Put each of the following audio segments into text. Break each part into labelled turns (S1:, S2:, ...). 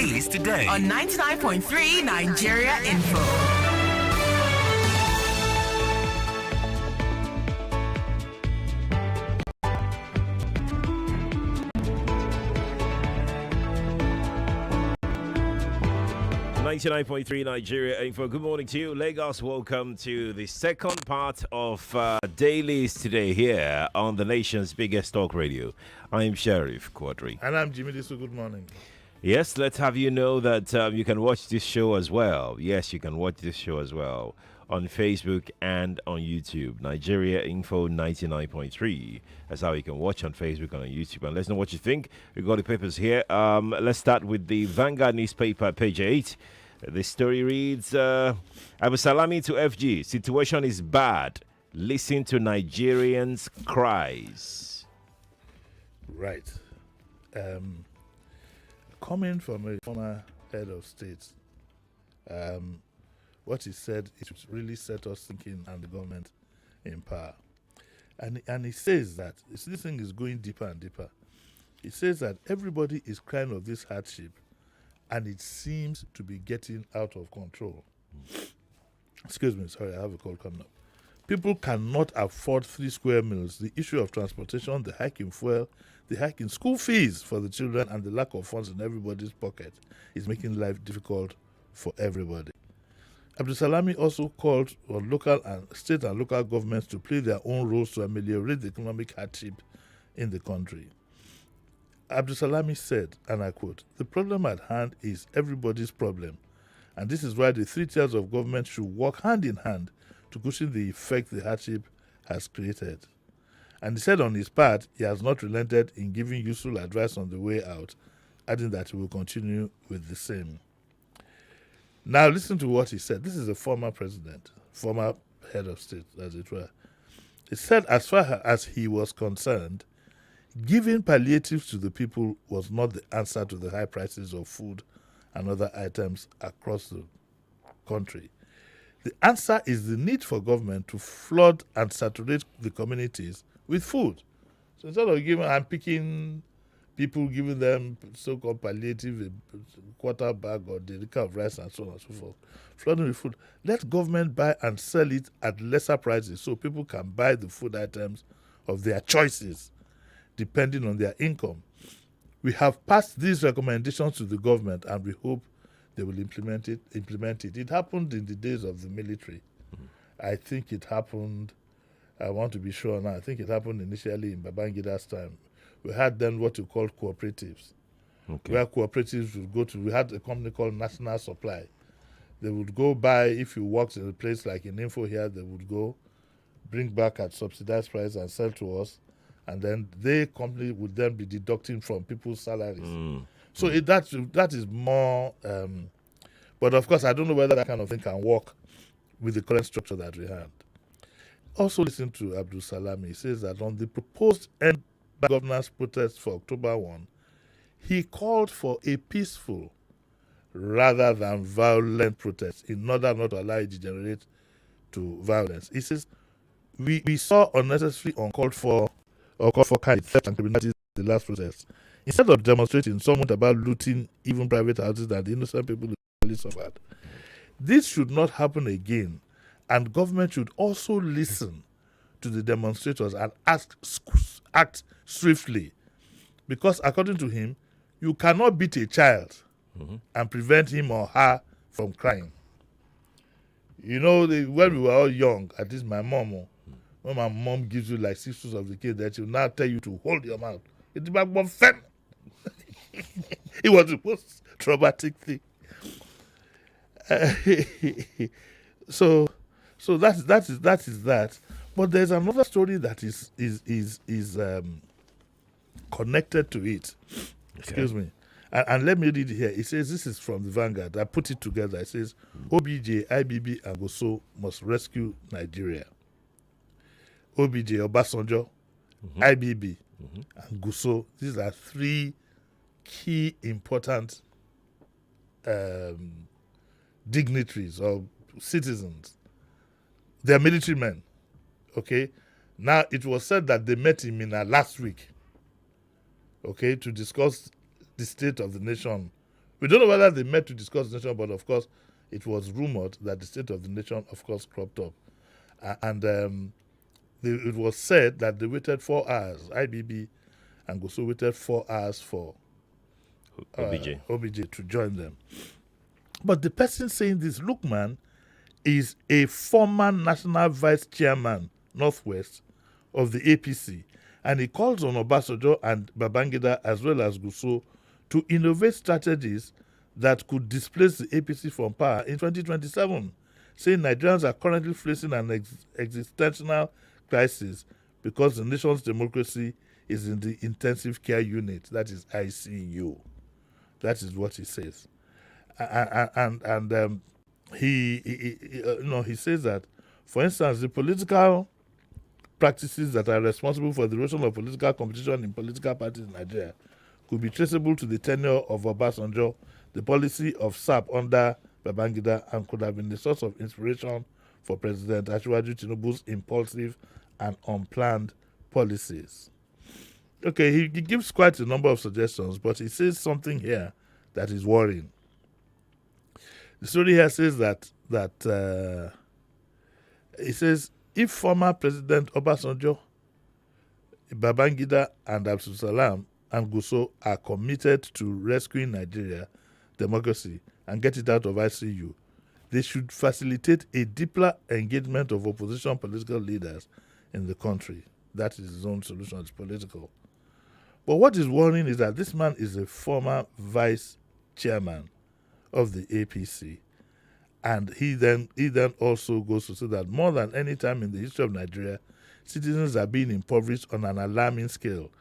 S1: Dailies today
S2: on 99.3 Nigeria Info.
S3: 99.3 Nigeria Info. Good morning to you, Lagos. Welcome to the second part of Dailies today here on the nation's biggest talk radio. I'm Sheriff Quadry.
S4: And I'm Jimi. Disu. Good morning.
S3: Yes, let's have you know that you can watch this show as well. Yes, you can watch this show as well on Facebook and on YouTube. Nigeria Info 99.3. That's how you can watch on Facebook and on YouTube. And let's know what you think. We've got the papers here. Let's start with the Vanguard newspaper, page 8. The story reads, Abdulsalami to FG. Situation is bad. Listen to Nigerians' cries.
S4: Right. Coming from a former head of state, what he said, it really set us thinking and the government in power. And he says that this thing is going deeper and deeper. He says that everybody is crying of this hardship and it seems to be getting out of control. Excuse me, sorry, I have a call coming up. People cannot afford 3 square meals. The issue of transportation, the hike in fuel, the hike in school fees for the children, and the lack of funds in everybody's pocket is making life difficult for everybody. Abdulsalami also called on local and state and local governments to play their own roles to ameliorate the economic hardship in the country. Abdulsalami said, and I quote, "The problem at hand is everybody's problem, and this is why the 3 tiers of government should work hand in hand to cushion the effect the hardship has created." And he said on his part, he has not relented in giving useful advice on the way out, adding that he will continue with the same. Now listen to what he said. This is a former president, former head of state, as it were. He said as far as he was concerned, giving palliatives to the people was not the answer to the high prices of food and other items across the country. The answer is the need for government to flood and saturate the communities with food. So instead of picking people, giving them so-called palliative, a quarter bag or the liquor of rice and so on and so forth, flooding with food, let government buy and sell it at lesser prices so people can buy the food items of their choices, depending on their income. We have passed these recommendations to the government and we hope they will implement it. It happened in the days of the military. I think it happened, I want to be sure now, I think it happened initially in Babangida's time. We had then what you call cooperatives, where cooperatives would go to, we had a company called National Supply. They would go buy, if you worked in a place like in Info here, they would go, bring back at subsidized price and sell to us, and then the company would then be deducting from people's salaries. So that is more, but of course I don't know whether that kind of thing can work with the current structure that we have. Also listen to Abdulsalami. He says that on the proposed end governance protest for October 1, he called for a peaceful rather than violent protest in order not to allow it to degenerate to violence. He says, we saw unnecessary uncalled for or called for kind theft and criminality in the last protest. Instead of demonstrating, some went about looting even private houses that the innocent people really suffered. This should not happen again, and government should also listen to the demonstrators and act swiftly. Because according to him, you cannot beat a child and prevent him or her from crying. You know, when we were all young, at least my mom, when my mom gives you like 6 suits of the kid, that she'll now tell you to hold your mouth. It's about one fem. It was the most traumatic thing. So that is that. But there's another story that is connected to it. Excuse me. And let me read it here. It says, this is from the Vanguard. I put it together. It says, OBJ, IBB, and Goso must rescue Nigeria. OBJ, Obasanjo, IBB, and Goso. These are 3 key important dignitaries or citizens. They are military men. Okay? Now, it was said that they met in Mina last week, okay, to discuss the state of the nation We don't know whether they met to discuss the nation, but of course, it was rumored that the state of the nation, of course, cropped up. It was said that they waited 4 hours. IBB and Goso waited 4 hours for OBJ to join them. But the person saying this, Lukman, is a former national vice chairman, Northwest, of the APC. And he calls on Obasanjo and Babangida as well as Goso to innovate strategies that could displace the APC from power in 2027, saying Nigerians are currently facing an existential crisis because the nation's democracy is in the intensive care unit, that is ICU. That is what he says. He says that, for instance, the political practices that are responsible for the erosion of political competition in political parties in Nigeria could be traceable to the tenure of Obasanjo, the policy of SAP under Babangida, and could have been the source of inspiration for President Asiwaju Tinubu's impulsive and unplanned policies. Okay, he gives quite a number of suggestions, but he says something here that is worrying. The story here says that he says, if former President Obasanjo, Babangida, and Abdulsalami and Goso are committed to rescuing Nigeria democracy and get it out of ICU, they should facilitate a deeper engagement of opposition political leaders in the country. That is his own solution. It's political. But what is worrying is that this man is a former vice chairman of the APC. And he then also goes to say that more than any time in the history of Nigeria, citizens are being impoverished on an alarming scale.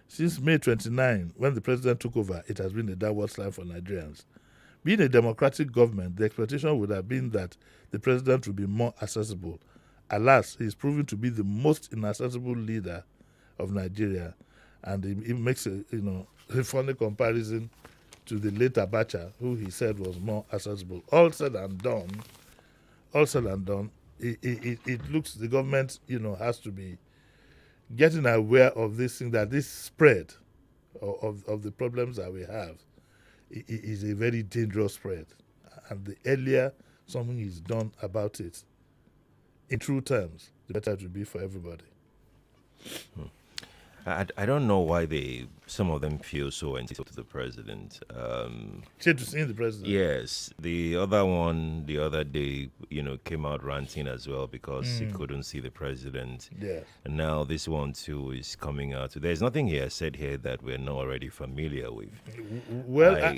S4: Since May 29, when the president took over, it has been a downward slide for Nigerians. Being a democratic government, the expectation would have been that the president would be more accessible. Alas, he is proving to be the most inaccessible leader of Nigeria. And he makes a funny comparison to the late Abacha, who he said was more accessible. All said and done, it looks the government, has to be getting aware of this thing, that this spread of the problems that we have is a very dangerous spread. And the earlier something is done about it, in true terms, the better it will be for everybody.
S3: I don't know why some of them feel so entitled to the president.
S4: To see the president.
S3: Yes, the other one the other day, came out ranting as well because he couldn't see the president.
S4: Yes.
S3: And now this one too is coming out. There's nothing here said here that we're not already familiar with.
S4: Well,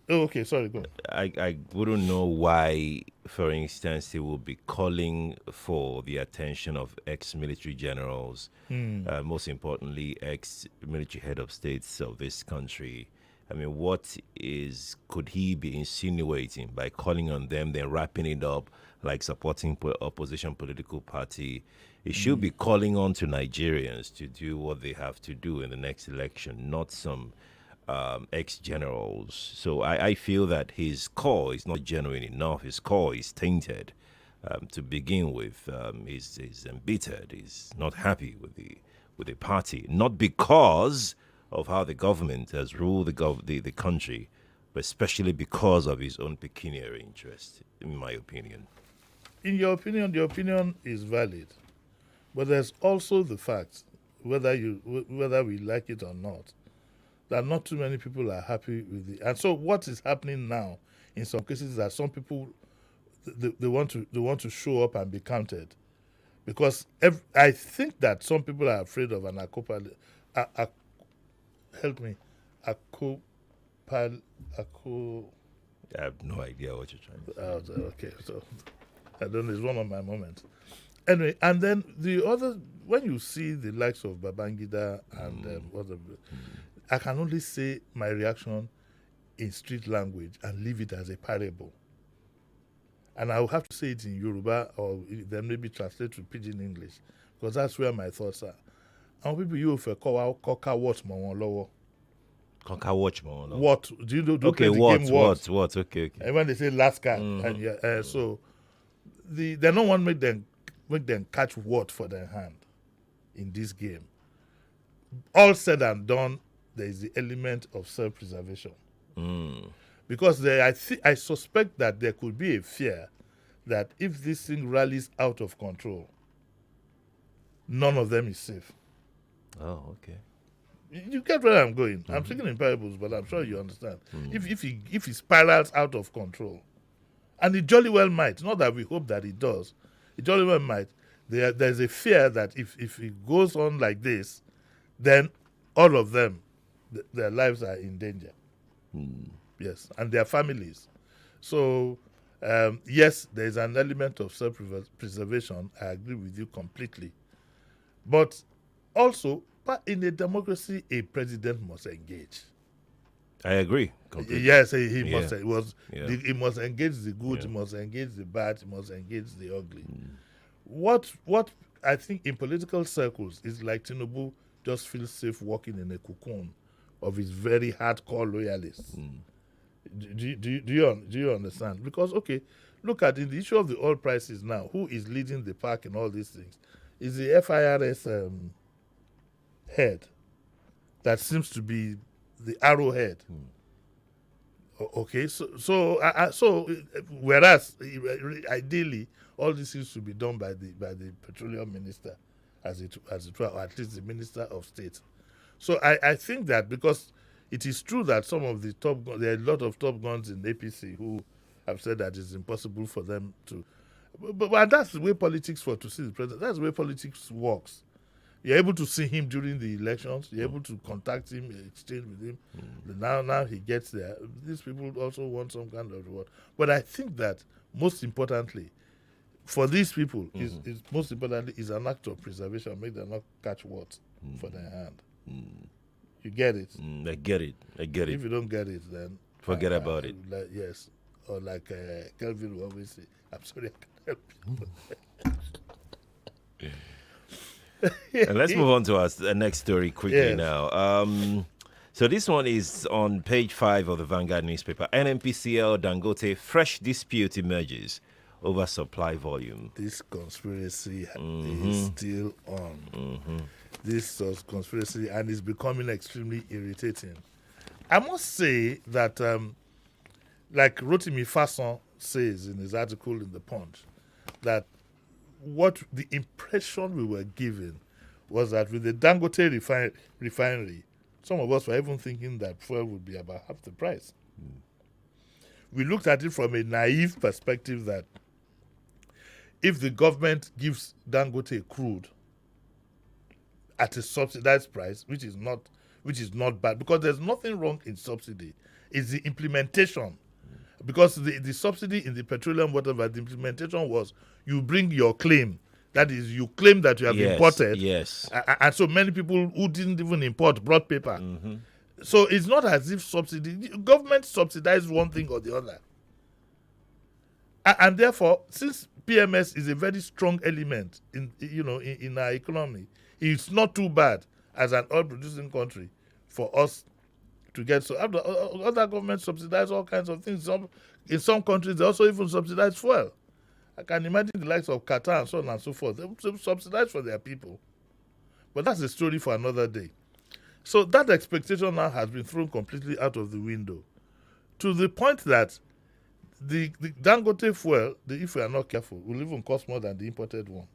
S4: okay, sorry, go on.
S3: I wouldn't know why, for instance, he will be calling for the attention of ex-military generals, most importantly, ex-military head of states of this country. I mean, what could he be insinuating by calling on them, then wrapping it up like supporting opposition political party? He should be calling on to Nigerians to do what they have to do in the next election, not some ex-generals. So I feel that his call is not genuine enough. His call is tainted. To begin with, he's embittered. He's not happy with the party, not because of how the government has ruled the country, but especially because of his own pecuniary interest, in my opinion.
S4: In your opinion, the opinion is valid, but there's also the fact, whether we like it or not, that not too many people are happy with it. And so what is happening now in some cases is that some people they want to show up and be counted, because I think that some people are afraid of an
S3: I have no idea what you're trying to say.
S4: Okay, so I don't know, it's one of my moments. Anyway, and then the other, when you see the likes of Babangida and I can only say my reaction in street language and leave it as a parable. And I will have to say it in Yoruba, or then maybe translate to Pidgin English, because that's where my thoughts are. And people, you for Coca watch more lower.
S3: Coca watch more lower.
S4: What do you do?
S3: Okay, what? Okay.
S4: And when they say last card, and so they don't want to make them catch what for their hand in this game. All said and done, there is the element of self-preservation. Because I suspect that there could be a fear that if this thing rallies out of control, none of them is safe.
S3: Oh, okay.
S4: You get where I'm going. I'm speaking in parables, but I'm sure you understand. If he spirals out of control, and it jolly well might, not that we hope that it does, it jolly well might. There's a fear that if it goes on like this, then all of them, their lives are in danger. Yes, and their families. So, yes, there's an element of self-preservation. I agree with you completely. But also, in a democracy, a president must engage.
S3: I agree completely.
S4: Yes, he
S3: Yeah.
S4: must.
S3: Yeah.
S4: He must engage the good.
S3: Yeah.
S4: He must engage the bad. He must engage the ugly. What I think in political circles is like Tinubu just feels safe walking in a cocoon of his very hardcore loyalists. Do you understand? Because okay, look at the issue of the oil prices now. Who is leading the pack in all these things? Is the FIRS head that seems to be the arrowhead. Okay, so whereas ideally all this is to be done by the petroleum minister, as it were, or at least the minister of state. So I think that because it is true that some of the there are a lot of top guns in APC who have said that it's impossible for them to, but that's the way politics to see the president. That's the way politics works. You're able to see him during the elections. You're able to contact him, exchange with him. Now he gets there. These people also want some kind of reward. But I think that most importantly, for these people, is most importantly is an act of preservation. Make them not catch what for their hand. You get it?
S3: I get it.
S4: If you don't get it, then
S3: forget about it.
S4: Yes, or like Kelvin will always say, "I'm sorry, I can't help you."
S3: And let's move on to our next story quickly now. So this one is on page 5 of the Vanguard newspaper. NNPCL Dangote, fresh dispute emerges over supply volume.
S4: This conspiracy is still on. This conspiracy, and it's becoming extremely irritating. I must say that, like Rotimi Fasson says in his article in The Punch, that what the impression we were given was that with the Dangote refinery, some of us were even thinking that fuel would be about half the price. We looked at it from a naive perspective that if the government gives Dangote crude at a subsidized price, which is not bad, because there's nothing wrong in subsidy, it's the implementation. Because the subsidy in the petroleum, whatever, the implementation was you bring your claim. That is, you claim that you have imported.
S3: Yes.
S4: And so many people who didn't even import brought paper. So it's not as if government subsidized one thing or the other. And therefore, since PMS is a very strong element in our economy, it's not too bad as an oil-producing country for us to get. So other governments subsidize all kinds of things. In some countries, they also even subsidize fuel. I can imagine the likes of Qatar and so on and so forth. They subsidize for their people. But that's a story for another day. So that expectation now has been thrown completely out of the window, to the point that the Dangote fuel, if we are not careful, will even cost more than the imported one.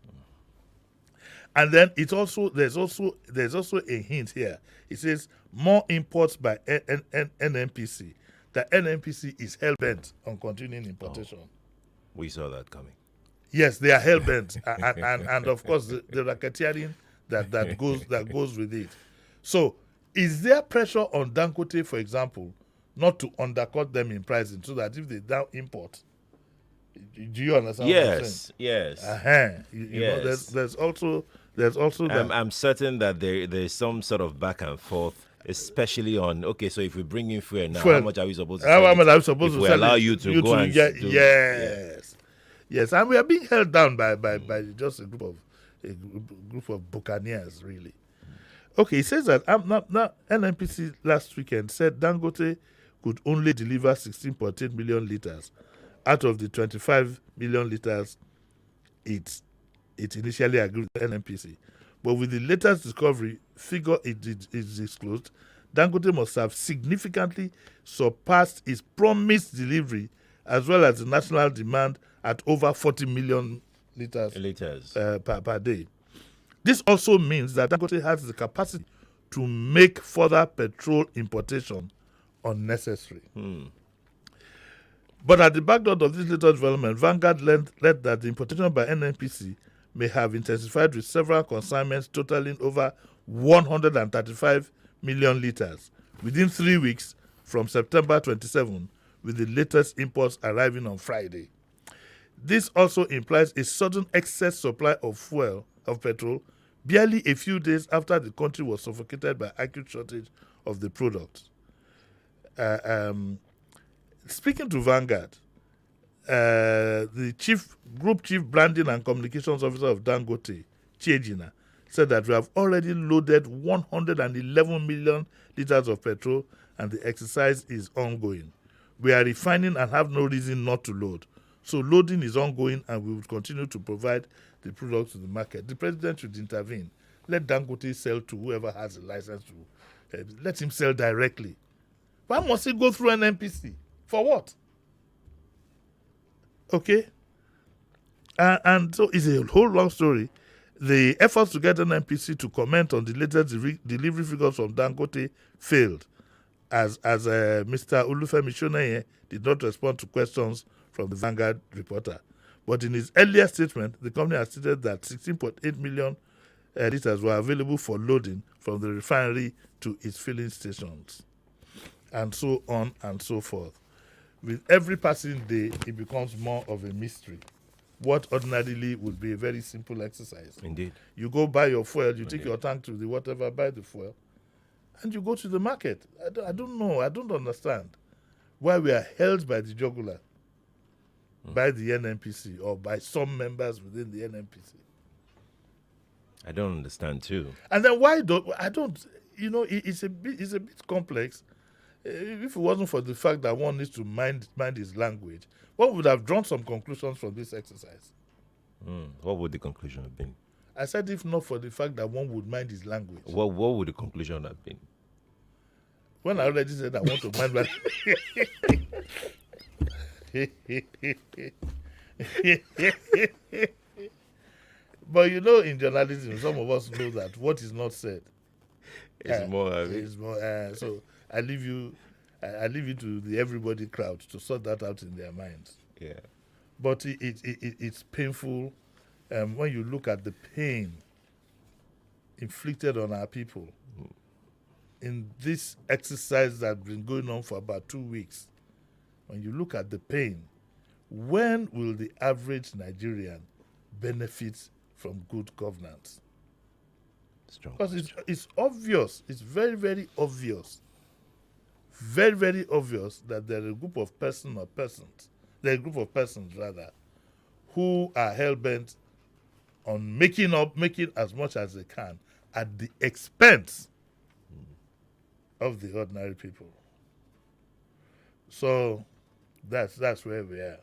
S4: And then there's also a hint here. It says more imports by NNPC. That NNPC is hell-bent on continuing importation.
S3: We saw that coming.
S4: Yes, they are hell-bent. and of course the racketeering that goes with it. So is there pressure on Dangote, for example, not to undercut them in pricing so that if they down import? Do you understand what I'm saying?
S3: Yes.
S4: You know, there's also that.
S3: I'm certain that there's some sort of back and forth, especially on, okay, so if we bring in fuel now, how much are we supposed to sell?
S4: How much are we supposed
S3: if
S4: to
S3: we
S4: sell?
S3: allow you to go and do,
S4: Yes, and we are being held down by just a group of buccaneers, really. Okay, it says that now NNPC last weekend said Dangote could only deliver 16.8 million liters out of the 25 million liters it initially agreed with NNPC. But with the latest discovery figure it is disclosed, Dangote must have significantly surpassed its promised delivery as well as the national demand at over 40 million liters per day. This also means that Dangote has the capacity to make further petrol importation unnecessary. But at the background of this latest development, Vanguard learned that the importation by NNPC may have intensified with several consignments totaling over 135 million liters within 3 weeks from September 27, with the latest imports arriving on Friday. This also implies a sudden excess supply of petrol, barely a few days after the country was suffocated by acute shortage of the product. Speaking to Vanguard, the group chief branding and communications officer of Dangote, Chejina, said that we have already loaded 111 million liters of petrol and the exercise is ongoing. We are refining and have no reason not to load. So loading is ongoing and we will continue to provide the product to the market. The president should intervene. Let Dangote sell to whoever has a license to. Let him sell directly. Why must he go through an NPC? For what? Okay? And so it's a whole long story. The efforts to get an NPC to comment on the latest delivery figures from Dangote failed, as Mr. Olufemi Shoneye did not respond to questions from the Vanguard reporter. But in his earlier statement, the company has stated that 16.8 million liters were available for loading from the refinery to its filling stations, and so on and so forth. With every passing day, it becomes more of a mystery. What ordinarily would be a very simple exercise.
S3: Indeed.
S4: You go buy your fuel, you take your tank to the whatever, buy the fuel, and you go to the market. I don't know. I don't understand why we are held by the jugular by the NNPC or by some members within the NNPC.
S3: I don't understand too.
S4: And then it's a bit complex. If it wasn't for the fact that one needs to mind his language, one would have drawn some conclusions from this exercise.
S3: What would the conclusion have been?
S4: I said if not for the fact that one would mind his language.
S3: What would the conclusion have been?
S4: When I already said I want to mind my But in journalism, some of us know that what is not said
S3: is more.
S4: So I leave you to the everybody crowd to sort that out in their minds.
S3: Yeah.
S4: But it's painful when you look at the pain inflicted on our people in this exercise that's been going on for about 2 weeks. When you look at the pain, when will the average Nigerian benefit from good governance? Because it's obvious, it's very, very obvious, very, very obvious that there are a group of persons who are hell-bent on making as much as they can at the expense of the ordinary people. So that's where we are.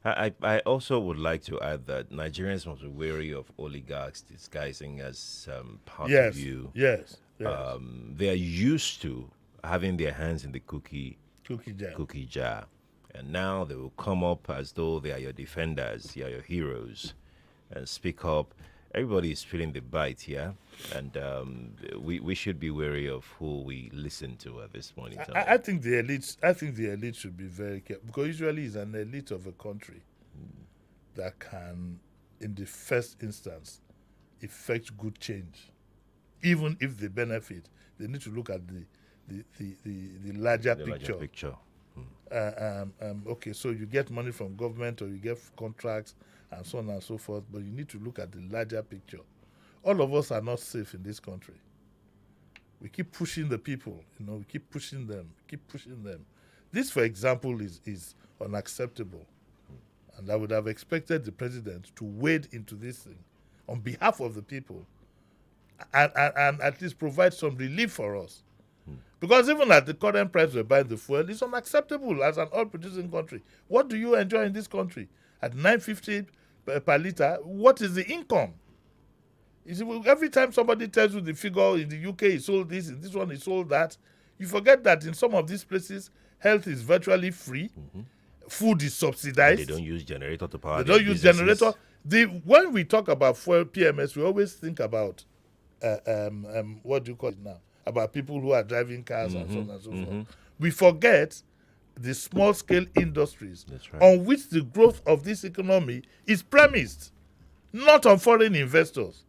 S3: I also would like to add that Nigerians must be wary of oligarchs disguising as part of you.
S4: Yes.
S3: They are used to having their hands in the cookie jar. And now they will come up as though they are your defenders, they are your heroes, and speak up. Everybody is feeling the bite here, and we should be wary of who we listen to at this point in time.
S4: I think the elite should be very careful, because usually it's an elite of a country that can, in the first instance, effect good change. Even if they benefit, they need to look at the larger picture. Okay, so you get money from government or you get contracts and so on and so forth, but you need to look at the larger picture. All of us are not safe in this country. We keep pushing the people, we keep pushing them. This, for example, is unacceptable. And I would have expected the president to wade into this thing on behalf of the people and at least provide some relief for us. Because even at the current price we're buying the fuel, it's unacceptable as an oil-producing country. What do you enjoy in this country? At $9.50 per liter, what is the income? You see, every time somebody tells you the figure in the UK is sold this, in this one is sold that, you forget that in some of these places, health is virtually free, food is subsidized.
S3: They don't use generator to power.
S4: They don't use generator. When we talk about fuel PMS, we always think about what do you call it now? About people who are driving cars and so on and so forth. We forget the small-scale industries on which the growth of this economy is premised, not on foreign investors.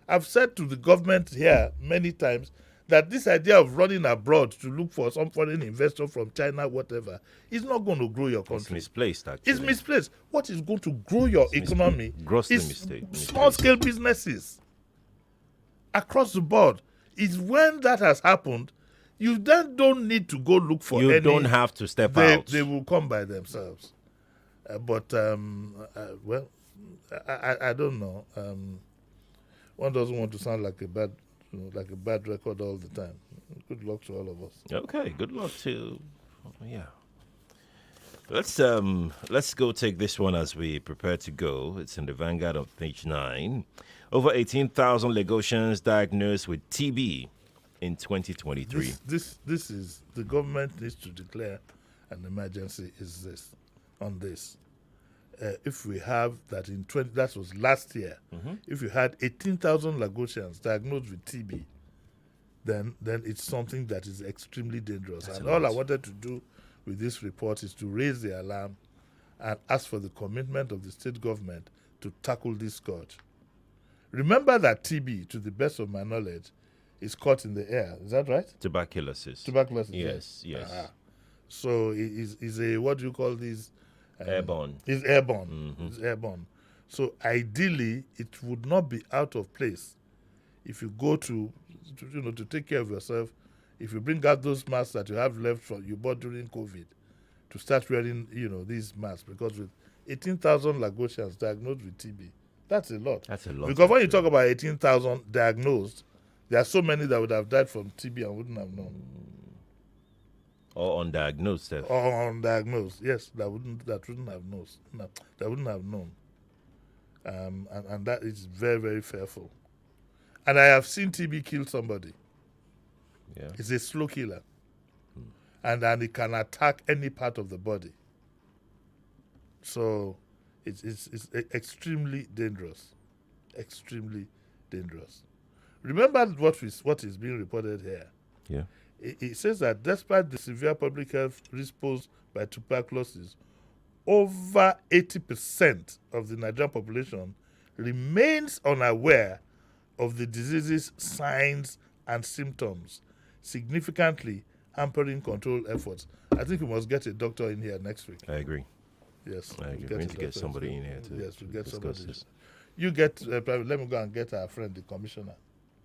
S4: I've said to the government here many times that this idea of running abroad to look for some foreign investor from China, whatever, is not going to grow your country.
S3: It's misplaced, actually.
S4: It's misplaced. What is going to grow your economy is small-scale businesses across the board. Is when that has happened, you then don't need to go look for any.
S3: You don't have to step out.
S4: They will come by themselves. I don't know. One doesn't want to sound like a bad record all the time. Good luck to all of us.
S3: Okay, good luck to, yeah. Let's go take this one as we prepare to go. It's in the Vanguard on page 9. Over 18,000 Lagosians diagnosed with TB in 2023.
S4: This is the government needs to declare an emergency. On this? If we have that that was last year. If you had 18,000 Lagosians diagnosed with TB, then it's something that is extremely dangerous. And all I wanted to do with this report is to raise the alarm and ask for the commitment of the state government to tackle this scourge. Remember that TB, to the best of my knowledge, is caught in the air. Is that right?
S3: Tuberculosis.
S4: Yes. So it's a, what do you call these?
S3: Airborne.
S4: It's airborne. It's airborne. So ideally, it would not be out of place if you go to take care of yourself. If you bring out those masks that you have left from you bought during COVID, to start wearing these masks, because with 18,000 Lagosians diagnosed with TB, that's a lot.
S3: That's a lot.
S4: Because when you talk about 18,000 diagnosed, there are so many that would have died from TB and wouldn't have known.
S3: Or undiagnosed.
S4: Or undiagnosed, yes, that wouldn't have known. No, that wouldn't have known. And that is very, very fearful. And I have seen TB kill somebody.
S3: Yeah.
S4: It's a slow killer. And it can attack any part of the body. So it's extremely dangerous. Extremely dangerous. Remember what is being reported here.
S3: Yeah.
S4: It says that despite the severe public health risk posed by tuberculosis, over 80% of the Nigerian population remains unaware of the disease's signs and symptoms, significantly hampering control efforts. I think we must get a doctor in here next week.
S3: I agree.
S4: Yes.
S3: I agree. We need to get somebody in here to
S4: get somebody.
S3: this.
S4: You get, let me go and get our friend, the commissioner.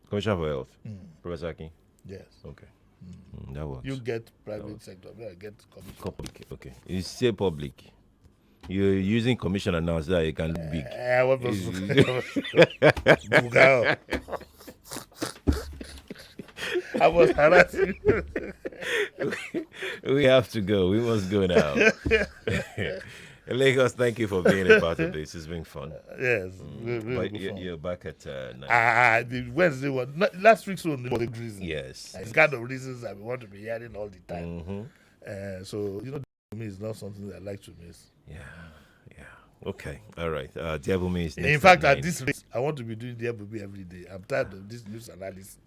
S3: Commissioner for Health, Professor Akin?
S4: Yes.
S3: Okay. That works.
S4: You get private sector. I get commissioner.
S3: Public. Okay. You say public. You're using commissioner now so that you can look big.
S4: I was harassing.
S3: We have to go. We must go now. Lagos, thank you for being a part of this. It's been fun.
S4: Yes.
S3: But you're back at 9.
S4: The Wednesday one. Last week's one was the reason.
S3: Yes.
S4: It's kind of reasons that we want to be hearing all the time. So, to me, it's not something that I like to miss.
S3: Yeah. Okay. All right. Devil Me is next.
S4: In fact, at this rate, I want to be doing Devil Me every day. I'm tired of this news analysis.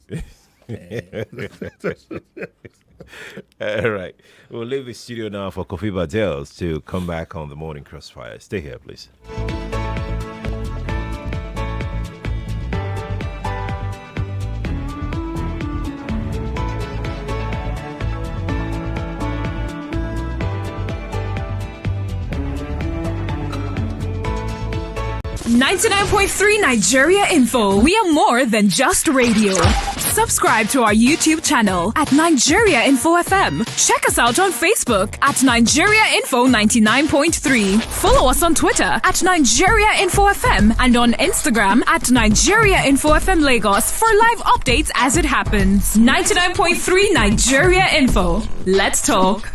S3: All right. We'll leave the studio now for Kofi Badels to come back on the Morning Crossfire. Stay here, please.
S2: 99.3 Nigeria Info. We are more than just radio. Subscribe to our YouTube channel at Nigeria Info FM. Check us out on Facebook at Nigeria Info 99.3. Follow us on Twitter at Nigeria Info FM and on Instagram at Nigeria Info FM Lagos for live updates as it happens. 99.3 Nigeria Info. Let's talk.